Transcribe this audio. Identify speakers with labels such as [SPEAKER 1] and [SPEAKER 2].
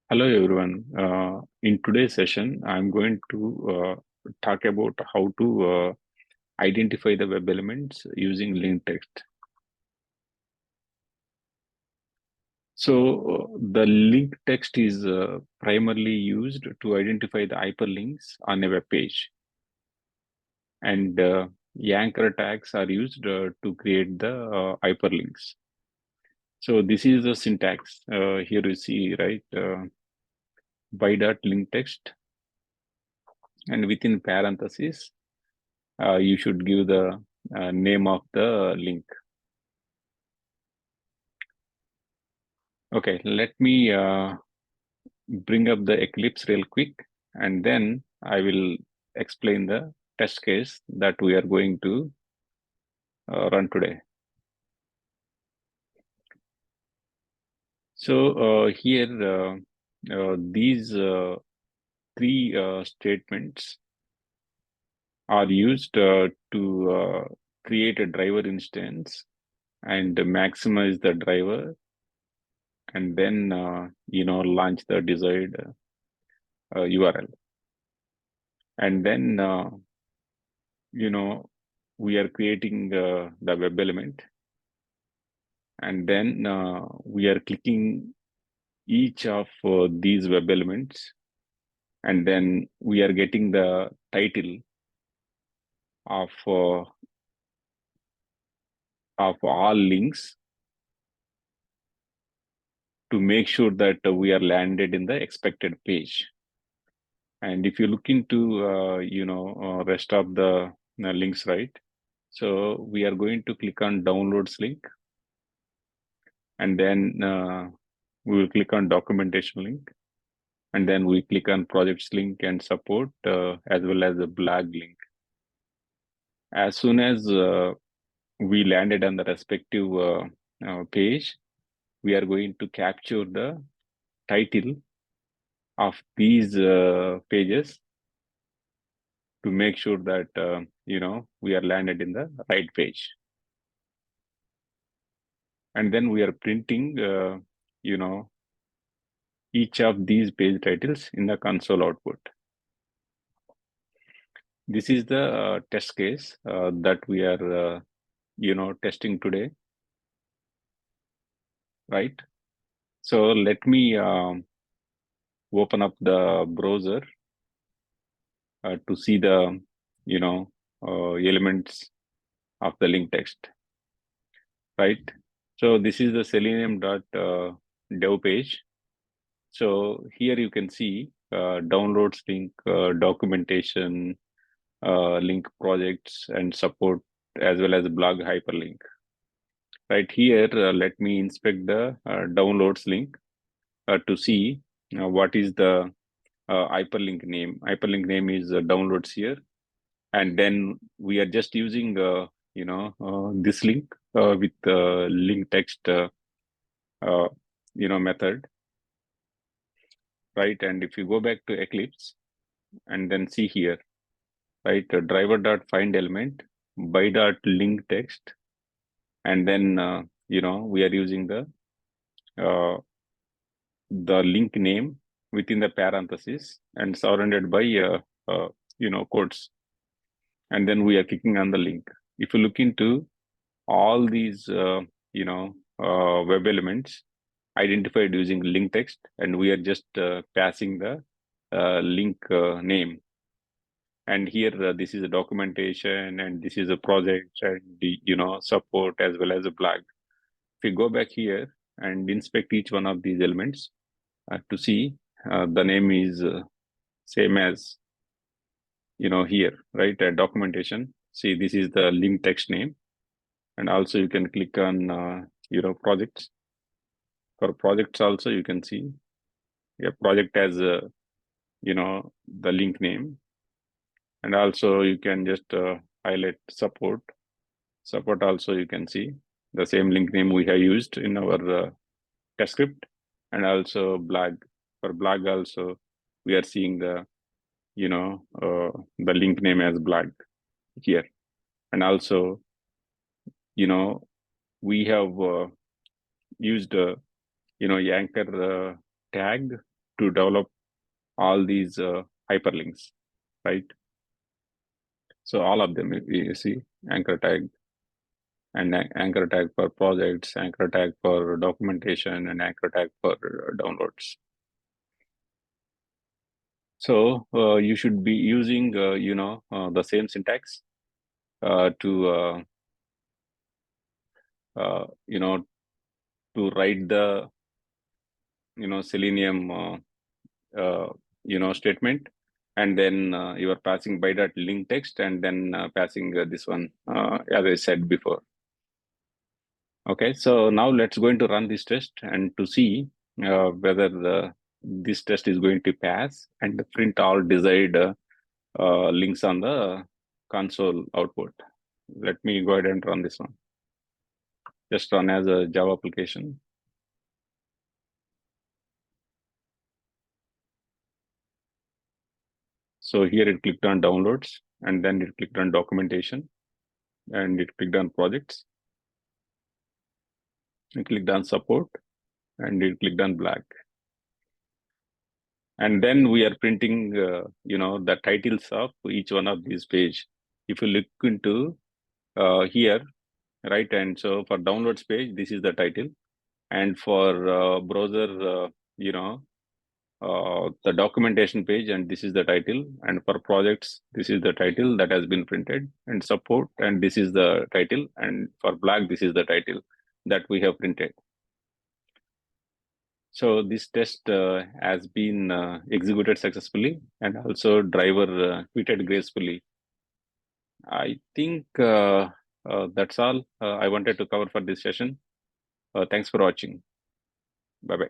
[SPEAKER 1] Hello everyone. In today's session, I'm going to talk about how to identify the web elements using LinkText. So the LinkText is primarily used to identify the hyperlinks on a web page, and anchor tags are used to create the hyperlinks. So this is the syntax. Here you see, right? By.LinkText, and within parentheses you should give the name of the link. Okay, let me bring up the Eclipse real quick, and then I will explain the test case that we are going to run today. So here, these three statements are used to create a driver instance and maximize the driver, and then launch the desired URL. And then we are creating the web element, and then we are clicking each of these web elements, and then we are getting the title of all links to make sure that we are landed in the expected page. And if you look into rest of the links, right? So we are going to click on downloads link, and then we will click on documentation link, and then we click on projects link and support, as well as the blog link. As soon as we landed on the respective page, we are going to capture the title of these pages to make sure that we are landed in the right page. And then we are printing each of these page titles in the console output. This is the test case that we are testing today, right? So let me open up the browser to see the elements of the link text, right? So this is the selenium.dev page. So here you can see downloads link, documentation, link projects and support, as well as blog hyperlink. Right here, let me inspect the downloads link to see what is the hyperlink name. Hyperlink name is downloads here, and then we are just using this link with the link text method, right? And if you go back to Eclipse and then see here, right, driver dot find element by dot link text, and then we are using uh, the link name within the parentheses and surrounded by quotes, and then we are clicking on the link. If you look into all these web elements identified using link text, and we are just passing the link name. And here this is a documentation, and this is a project, and the support, as well as a blog. If you go back here and inspect each one of these elements to see the name is same as here, right? Documentation. See, this is the link text name, and also you can click on projects. For projects also you can see project as the link name, and also you can just highlight support. Support also you can see the same link name we have used in our test script, and also blog. For blog also we are seeing the the link name as blog here, and also we have used anchor tag to develop all these hyperlinks, right? So all of them, you see, anchor tag and anchor tag for projects, anchor tag for documentation, and anchor tag for downloads. So you should be using, the same syntax to, to write the, Selenium, statement, and then you are passing by that link text, and then passing this one, as I said before. Okay, so now let's going to run this test and to see whether this test is going to pass and print all desired links on the console output. Let me go ahead and run this one. Just run as a Java application. So here it clicked on downloads, and then it clicked on documentation, and it clicked on projects. It clicked on support, and it clicked on black. And then we are printing, the titles of each one of these page. If you look into here, right, and so for downloads page, this is the title, and for browser, the documentation page, and this is the title, and for projects, this is the title that has been printed, and support, and this is the title, and for black, this is the title that we have printed. So this test has been executed successfully, and also driver quitted gracefully. I think that's all I wanted to cover for this session. Thanks for watching. Bye bye.